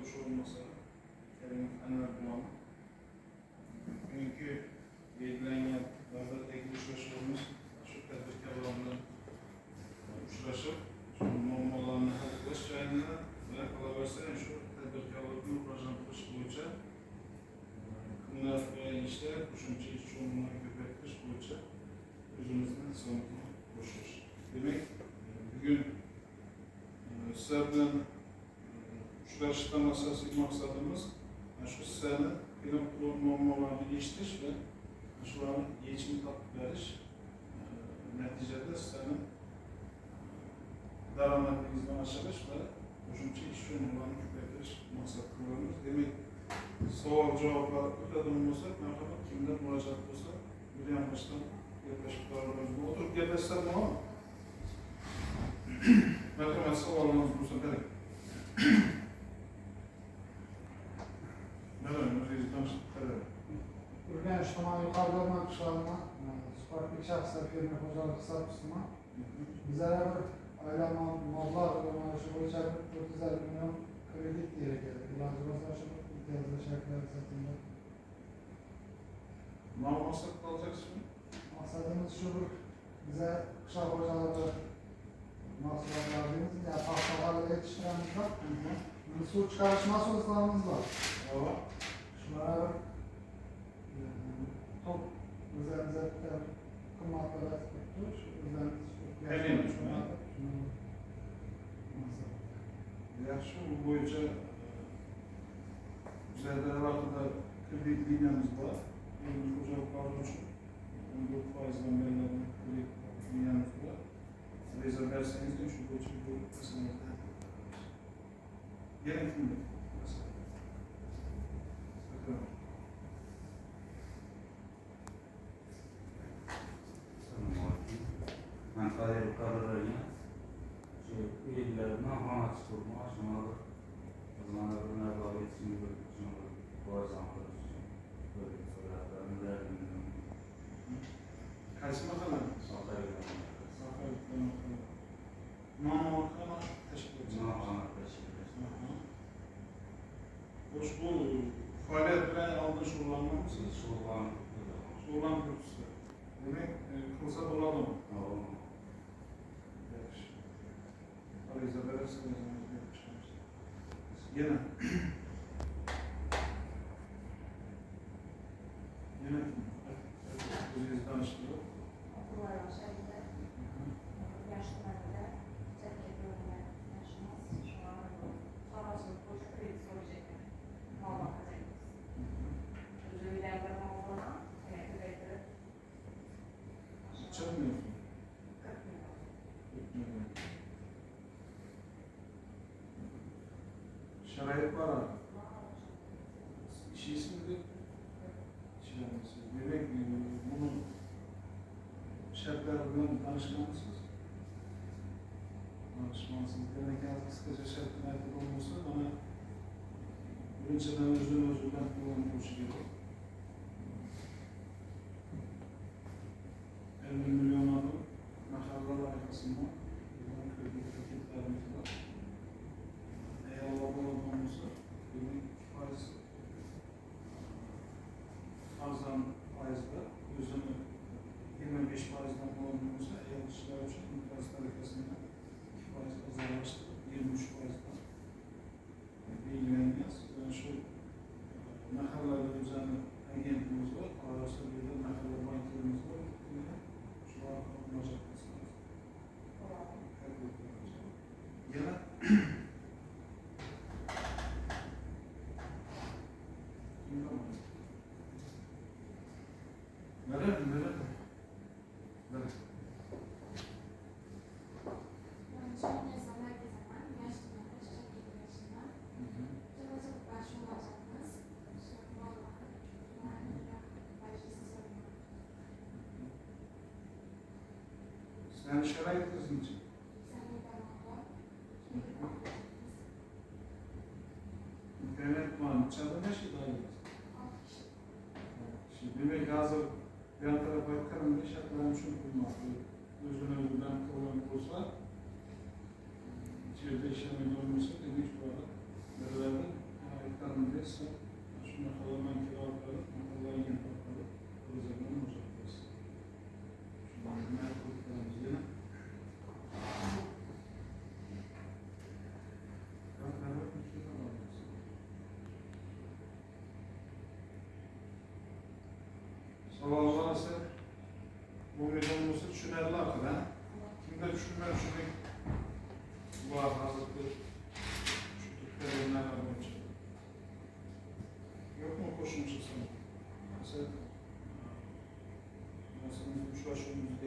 hoş olmasa kelime anlar bulamam. Bugünkü belirlenen navbatdagi uchrashuvimiz shu tadbirkor bilan uchrashib, shu muammolarni hal qilish jarayonida va qolaversa shu tadbirkorlikni rivojlantirish bo'yicha kunlar va ishlar qo'shimcha ish o'rinlarini ko'paytirish bo'yicha o'zimizni hisobga qo'shish. Demak, bugun sizlar bilan uchrashishdan asosiy maqsadimiz shu sizlarni qiynab turgan muammolarni eshitish va shularni yechimini topib berish. Natijada sizlarni daromadingizni oshirish va qo'shimcha ish o'rinlarini ko'paytirish maqsad qilamiz. Demak, savol javoblar o'tadigan bo'lsak, marhamat, kimlar murojaat bo'lsa, bir ham boshdan gaplashib boramiz. O'tirib gaplashsak bo'lami? Marhamat, savollarimiz bo'lsa qarang. Urgan ijtimoiy yuqoridan qishlog'ini sportlik shaxslar fermer xo'jaligi hisobchisiman. Bizlar bir oila mablag' yo'nalishi bo'yicha 450 million kredit kerak edi. Iloji bo'lsa shu imtiyozli shartlar asosida. Maqsad qolacaksizmi? Maqsadimiz shu, bir biza qishloq xo'jaligi mahsulotlarimiz, ya paxtalarni yetishtiramizda suv chiqarish mahsulotlarimiz bor. Shular top o'zimizga qimmat to'lab turibdi. Shu yaxshi, bu bo'yicha bizlarda vaqtida kredit liniyamiz bor. Endi xo'jaliklar uchun 14% dan beriladigan kredit liniyamiz bor. Ariza bersangiz shu bo'yicha bu masalani yana kimdir? Ben Kadir Kararay'ın şu ilgilerine hamaç kurma, şunadır. O zaman da bunlar da geçsin bir şunadır. Bu zamanlar için böyle sorularını verdim. Qaysi mahalla? Sakarya. Ma'lumotlarni tashkil etish. Bu faoliyat bilan oldin shug'ullanmoqchisiz? Shug'ullantiribsiz. Demak, qilsa bo'ladimi? Yaxshi. Ariza berasiz, yana o'zingizni tanishtirib. Şarayip var abi. İşi ismi de demek bunu şartlarından tanışmalısınız. Demek ki kısaca şartlar olmasa bana önceden özünden kullanılmış gibi. 50 milyon adım mahallalar arkasında kredi paketlerimiz var. Eğer Allah'ın olmamızı faiz azdan faizle yüzünü 25%'dan kullanmamızı eğer dışlar için faiz tarifesinde faiz azalmıştır. 23%'dan bilgilenmez. Yani şu mahallalar üzerine agentimiz var. Arası bir de mahalle banklarımız var. Şu an olacak mısınız? Yana sen şarayip kızın için. İnternet var. Çadır ne şey daha iyi? Şimdi demek hazır yan tarafa bakarım da şartlarını şunu kurmak. Özünden kullanıp olsa içeride işlemeli olmasa demek ki bu arada nerelerde Savol varsa bu milyon olsa düşünerler hakikaten. Kimde düşünmez çünkü bu hazırlıklı terimler alınca. Yok mu koşumcusu? Mesela uçlaşımız,